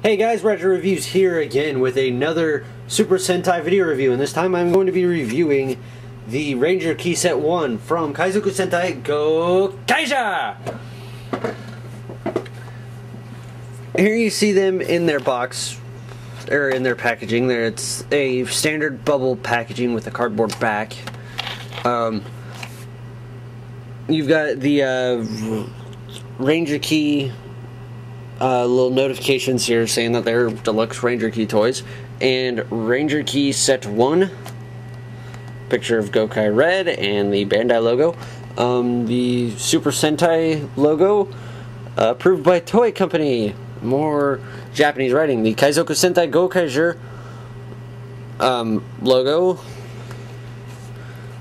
Hey guys, Retro Reviews here again with another Super Sentai video review, and this time I'm going to be reviewing the Ranger Key Set 1 from Kaizoku Sentai Gokaiger! Here you see them in their box, or in their packaging. There, it's a standard bubble packaging with a cardboard back. You've got the Ranger Key little notifications here saying that they're deluxe Ranger Key toys, and Ranger Key Set 1, picture of Gekired and the Bandai logo, the Super Sentai logo, approved by Toy Company, more Japanese writing, the Kaizoku Sentai Gokaiger logo.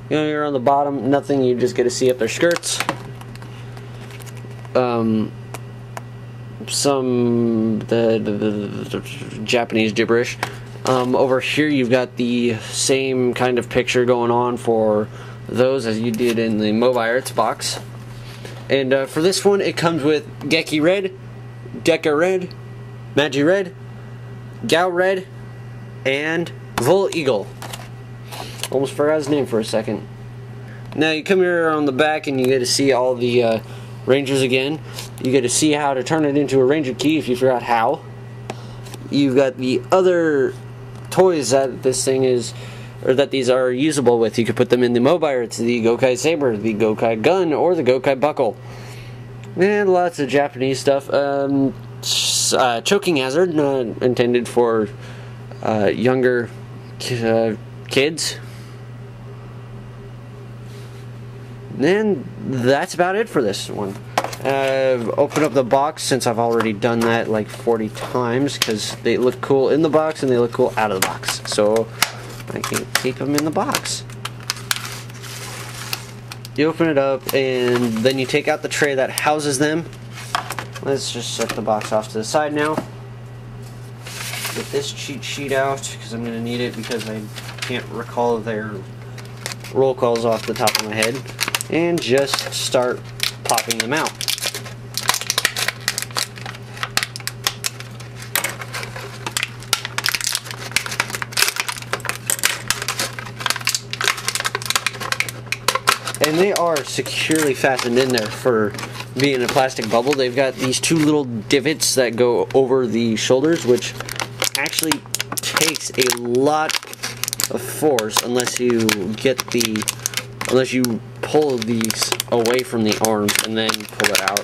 You know, you're on the bottom, nothing, you just get to see up their skirts. Some the Japanese gibberish. Over here you've got the same kind of picture going on for those as you did in the Magired box. And for this one it comes with Gekired, Dekared, Magired, Gaored, and Vul Eagle. Almost forgot his name for a second. Now you come here on the back and you get to see all the Rangers again. You get to see how to turn it into a Ranger Key if you forgot how. You've got the other toys that this thing is, or that these are usable with. You could put them in the Magired. It's the Gokai Saber, the Gokai Gun, or the Gokai Buckle. And lots of Japanese stuff. Choking hazard, intended for younger kids. And that's about it for this one. Open up the box, since I've already done that like 40 times, because they look cool in the box and they look cool out of the box. So I can keep them in the box. You open it up and then you take out the tray that houses them. Let's just set the box off to the side now. Get this cheat sheet out, because I'm going to need it, because I can't recall their roll calls off the top of my head. And just start popping them out. And they are securely fastened in there for being a plastic bubble. They've got these two little divots that go over the shoulders, which actually takes a lot of force unless you pull these away from the arms and then pull it out,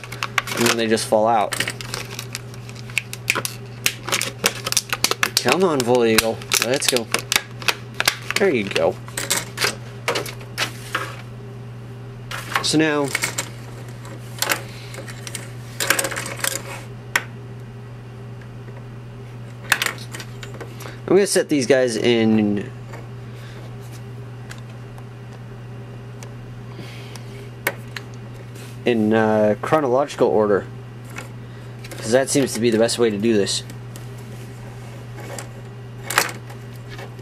and then they just fall out. Come on, Vul Eagle, let's go. There you go. So now I'm going to set these guys in chronological order, because that seems to be the best way to do this.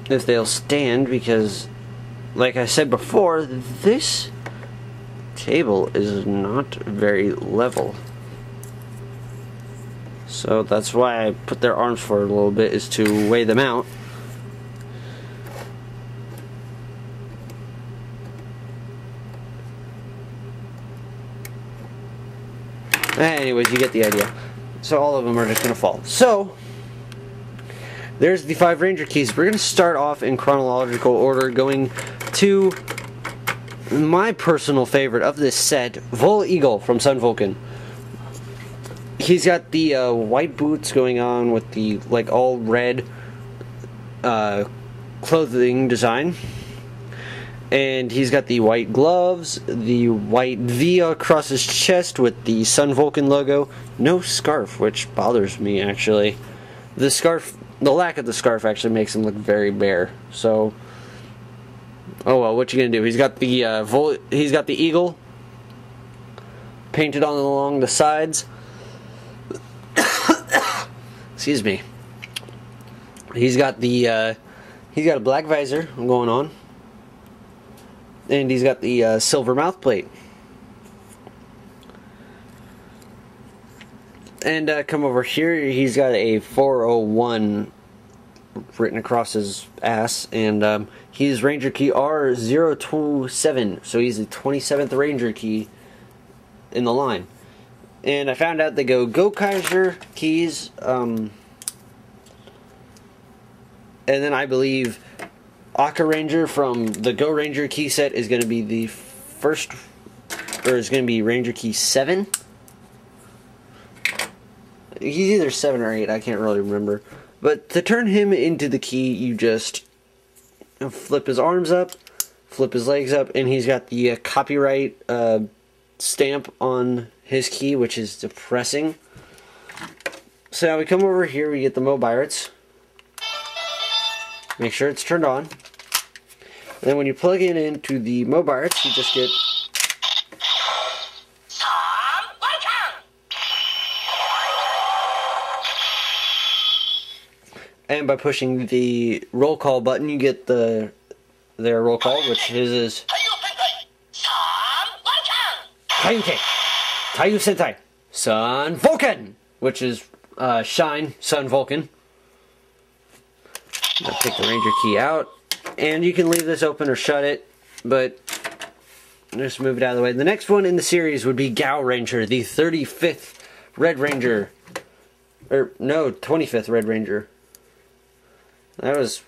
If they'll stand, because like I said before, this table is not very level. So that's why I put their arms forward a little bit, is to weigh them out. Anyways, you get the idea. So all of them are just going to fall. So there's the 5 Ranger Keys. We're going to start off in chronological order, going to my personal favorite of this set, Vul Eagle from Sun Vulcan. He's got the white boots going on with the like all red clothing design. And he's got the white gloves, the white V across his chest with the Sun Vulcan logo. No scarf, which bothers me actually. The scarf, the lack of the scarf actually makes him look very bare. So, oh well, what you gonna do? He's got the he's got the eagle painted on along the sides. Excuse me. He's got a black visor going on. And he's got the silver mouth plate. And come over here, he's got a 401 written across his ass, and he's Ranger Key R027, so he's the 27th Ranger Key in the line. And I found out they go Gokaiger keys, and then I believe Deca Ranger from the Gao Ranger key set is going to be the first, or is going to be Ranger Key 7. He's either 7 or 8, I can't really remember. But to turn him into the key, you just flip his arms up, flip his legs up, and he's got the copyright stamp on his key, which is depressing. So now we come over here, we get the Magired. Make sure it's turned on. And then when you plug it into the Magired, you just get and by pushing the roll call button, you get their roll call, which his is Kaizoku Sentai Sun Vulcan, which is Shine Sun Vulcan. I'll take the Ranger key out, and you can leave this open or shut it, but just move it out of the way. The next one in the series would be Gao Ranger, the 35th Red Ranger, or no, 25th Red Ranger. That was,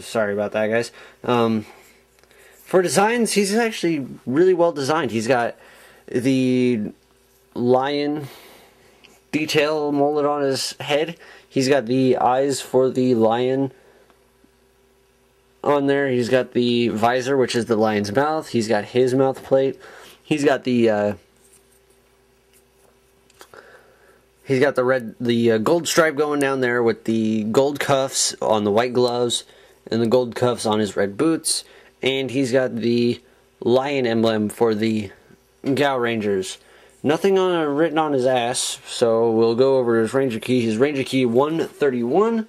sorry about that, guys. For designs, he's actually really well designed. He's got the lion detail molded on his head. He's got the eyes for the lion on there. He's got the visor, which is the lion's mouth. He's got his mouth plate. He's got the gold stripe going down there with the gold cuffs on the white gloves and the gold cuffs on his red boots. And he's got the lion emblem for the Gao Rangers. Nothing written on his ass, so we'll go over his Ranger Key. His Ranger Key 131.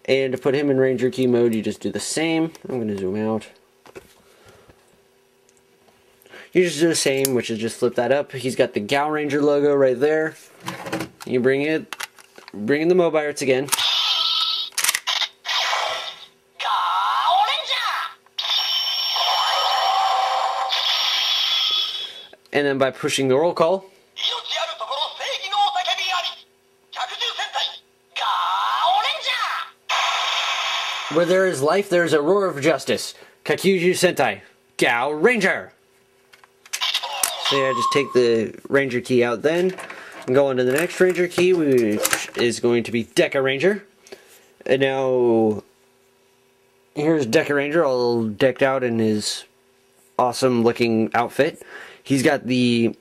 And to put him in Ranger Key mode, you just do the same. I'm going to zoom out. You just do the same, which is just flip that up. He's got the Gao Ranger logo right there. You bring in the Magired again. Gao Ranger! And then by pushing the roll call, where there is life, there is a roar of justice. Kaizoku Sentai Gao Ranger! So yeah, just take the Ranger Key out then. And go on to the next Ranger Key, which is going to be Deca Ranger. And now, here's Deca Ranger all decked out in his awesome looking outfit. He's got the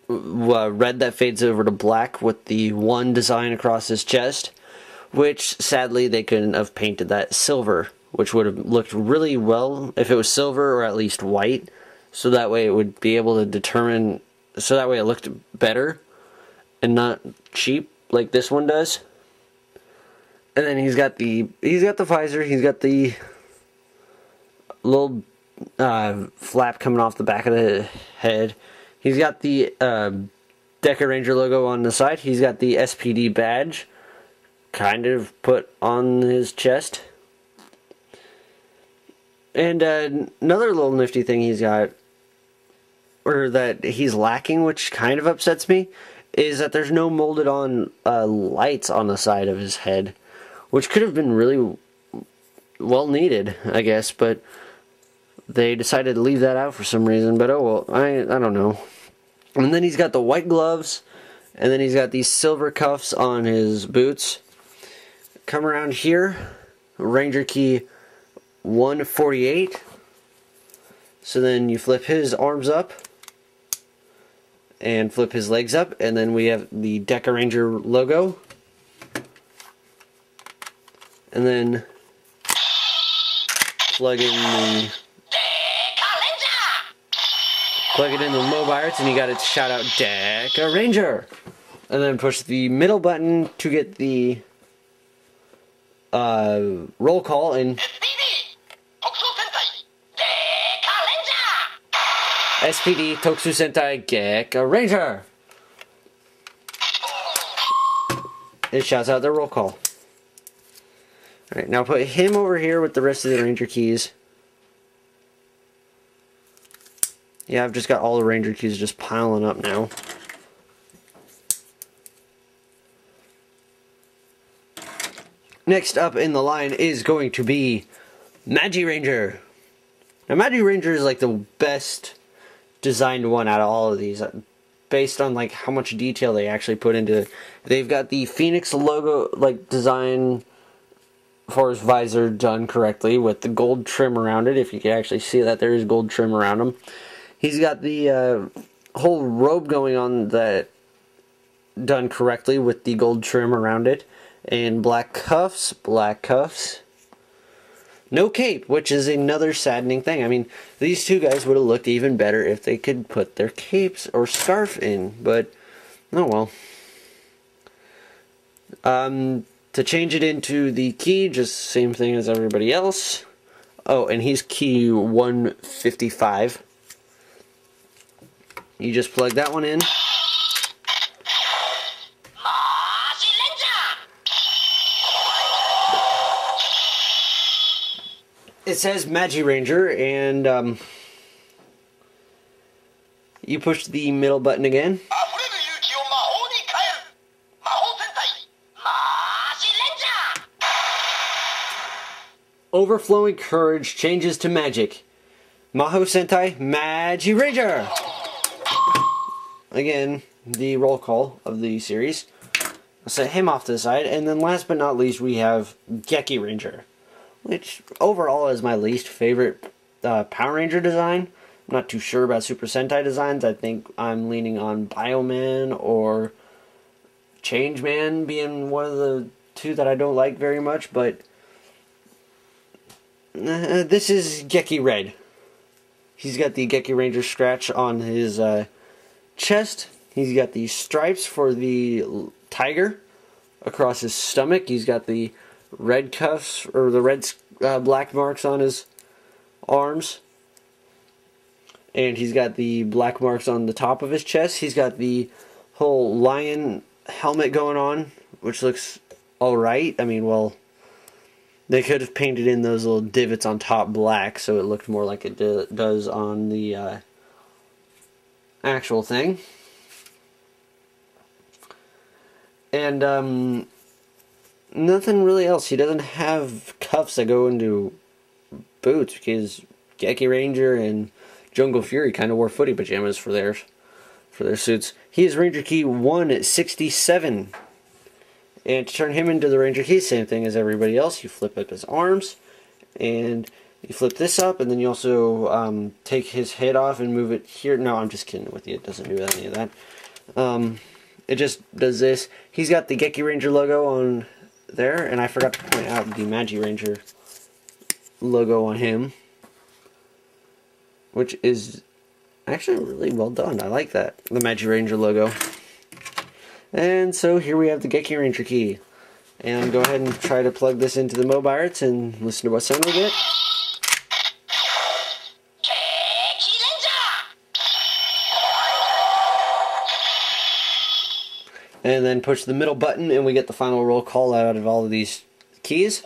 red that fades over to black with the one design across his chest, which sadly they couldn't have painted that silver, which would have looked really well if it was silver or at least white. So that way it would be able to determine, so that way it looked better and not cheap like this one does. And then he's got the visor, he's got the little flap coming off the back of the head. He's got the Deca Ranger logo on the side. He's got the SPD badge kind of put on his chest. And another little nifty thing he's got, or that he's lacking, which kind of upsets me, is that there's no molded on lights on the side of his head, which could have been really well needed, I guess, but they decided to leave that out for some reason. But oh well, I don't know. And then he's got the white gloves, and then he's got these silver cuffs on his boots. Come around here, Ranger Key 148. So then you flip his arms up and flip his legs up, and then we have the Deca Ranger logo. And then plug it in the Magired, and you got it shout out Deca Ranger. And then push the middle button to get the roll call, and SPD Tokusou Sentai Gekki Ranger. It shouts out their roll call. Alright, now put him over here with the rest of the Ranger keys. Yeah, I've just got all the Ranger keys just piling up now. Next up in the line is going to be Magi Ranger. Now, Magi Ranger is like the best designed one out of all of these, based on like how much detail they actually put into it. They've got the Phoenix logo like design for his visor done correctly with the gold trim around it. If you can actually see that, there is gold trim around him. He's got the whole robe going on that done correctly with the gold trim around it, and black cuffs. No cape, which is another saddening thing. I mean, these two guys would have looked even better if they could put their capes or scarf in, but oh well. To change it into the key, just same thing as everybody else. Oh, and he's key 155. You just plug that one in. It says Magi Ranger, and you push the middle button again. Overflowing courage changes to magic. Maho Sentai Magi Ranger. Again, the roll call of the series. I'll set him off to the side, and then last but not least, we have Gekki Ranger, which overall is my least favorite Power Ranger design. I'm not too sure about Super Sentai designs. I think I'm leaning on Bioman or Changeman being one of the two that I don't like very much, but this is Gekired. He's got the Gekki Ranger scratch on his chest. He's got the stripes for the tiger across his stomach. He's got the red cuffs, or the red black marks on his arms. And he's got the black marks on the top of his chest. He's got the whole lion helmet going on, which looks alright. I mean, well, they could have painted in those little divots on top black so it looked more like it does on the actual thing. And nothing really else. He doesn't have cuffs that go into boots, because Gekki Ranger and Jungle Fury kind of wore footy pajamas for their suits. He is Ranger Key 167. And to turn him into the Ranger Key, same thing as everybody else. You flip up his arms, and you flip this up, and then you also take his head off and move it here. No, I'm just kidding with you. It doesn't do any of that. It just does this. He's got the Gekki Ranger logo on there, and I forgot to point out the Magi Ranger logo on him, which is actually really well done. I like that, the Magi Ranger logo. And so here we have the Gekki Ranger key. And go ahead and try to plug this into the Magired and listen to what sound we get. And then push the middle button and we get the final roll call out of all of these keys.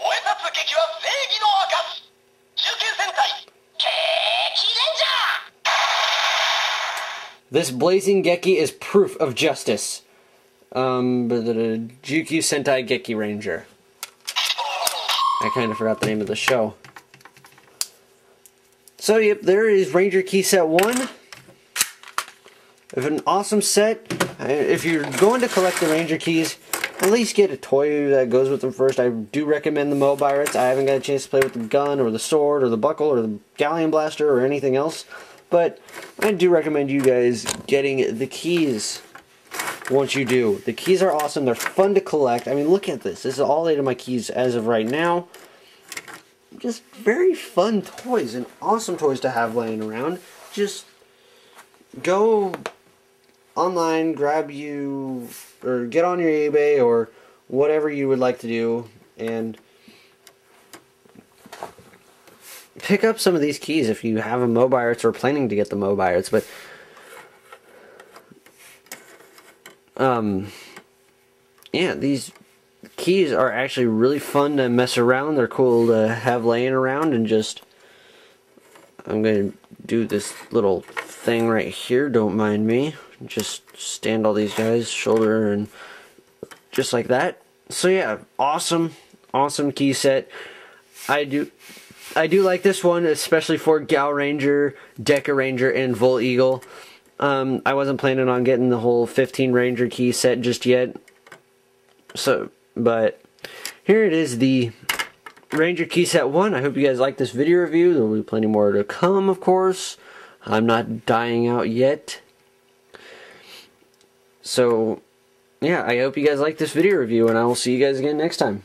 This blazing Gekki is proof of justice. Kaizoku Sentai Gokaiger Ranger. I kind of forgot the name of the show. So yep, there is Ranger Key Set 1. An awesome set. If you're going to collect the Ranger Keys, at least get a toy that goes with them first. I do recommend the Magired. I haven't got a chance to play with the gun or the sword or the buckle or the galleon blaster or anything else, but I do recommend you guys getting the keys. Once you do, the keys are awesome. They're fun to collect. I mean, look at this. This is all 8 of my keys as of right now. Just very fun toys and awesome toys to have laying around. Just go online, grab you, or get on your eBay or whatever you would like to do, and pick up some of these keys if you have a Mobiarts or planning to get the Mobiarts. But yeah, these keys are actually really fun to mess around. They're cool to have laying around, and just, I'm going to do this little thing right here, don't mind me. Just stand all these guys shoulder and just like that. So yeah, awesome key set. I do like this one, especially for Gao Ranger, Deca Ranger, and Vul Eagle. I wasn't planning on getting the whole 15 Ranger key set just yet. So, but here it is, the Ranger key set 1. I hope you guys like this video review. There will be plenty more to come, of course. I'm not dying out yet. So, yeah, I hope you guys like this video review, and I will see you guys again next time.